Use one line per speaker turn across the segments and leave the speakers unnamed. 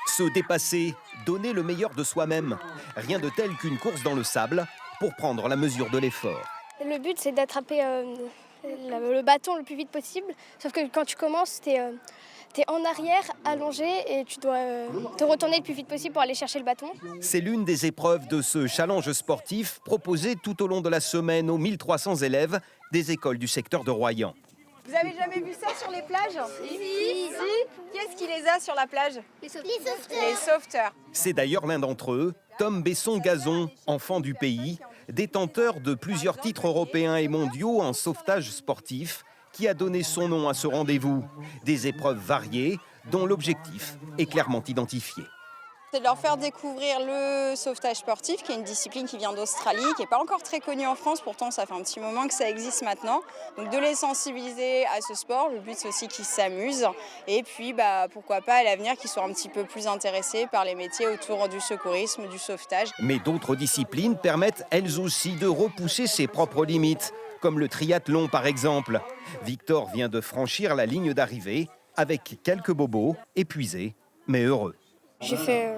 Se dépasser, donner le meilleur de soi-même. Rien de tel qu'une course dans le sable pour prendre la mesure de l'effort.
Le but, c'est d'attraper le bâton le plus vite possible. Sauf que quand tu commences, t'es en arrière, allongé, et tu dois te retourner le plus vite possible pour aller chercher le bâton.
C'est l'une des épreuves de ce challenge sportif proposé tout au long de la semaine aux 1300 élèves des écoles du secteur de Royan.
Vous avez jamais vu ça sur les plages? Si. Qui est-ce qui les a sur la plage?
Les sauveteurs.
Les sauveteurs.
C'est d'ailleurs l'un d'entre eux, Tom Besson-Gazon, enfant du pays, détenteur de plusieurs titres européens et mondiaux en sauvetage sportif, qui a donné son nom à ce rendez-vous. Des épreuves variées, dont l'objectif est clairement identifié.
C'est de leur faire découvrir le sauvetage sportif, qui est une discipline qui vient d'Australie, qui n'est pas encore très connue en France, pourtant ça fait un petit moment que ça existe maintenant. Donc de les sensibiliser à ce sport, le but c'est aussi qu'ils s'amusent, et puis pourquoi pas à l'avenir qu'ils soient un petit peu plus intéressés par les métiers autour du secourisme, du sauvetage.
Mais d'autres disciplines permettent elles aussi de repousser ses propres limites, comme le triathlon par exemple. Victor vient de franchir la ligne d'arrivée avec quelques bobos, épuisés mais heureux.
J'ai fait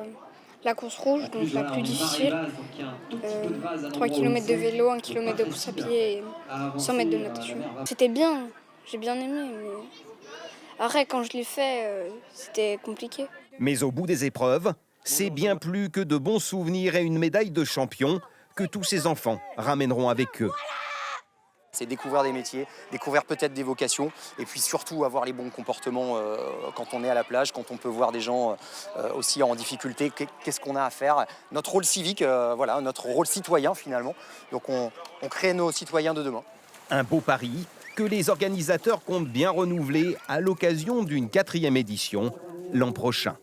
la course rouge, donc la plus difficile. 3 km de vélo, 1 km de course à pied et 100 mètres de natation. C'était bien, j'ai bien aimé, mais après quand je l'ai fait, c'était compliqué.
Mais au bout des épreuves, c'est bien plus que de bons souvenirs et une médaille de champion que tous ces enfants ramèneront avec eux.
C'est découvrir des métiers, découvrir peut-être des vocations et puis surtout avoir les bons comportements quand on est à la plage, quand on peut voir des gens aussi en difficulté, qu'est-ce qu'on a à faire. Notre rôle civique, voilà, notre rôle citoyen finalement. Donc on crée nos citoyens de demain.
Un beau pari que les organisateurs comptent bien renouveler à l'occasion d'une 4e édition l'an prochain.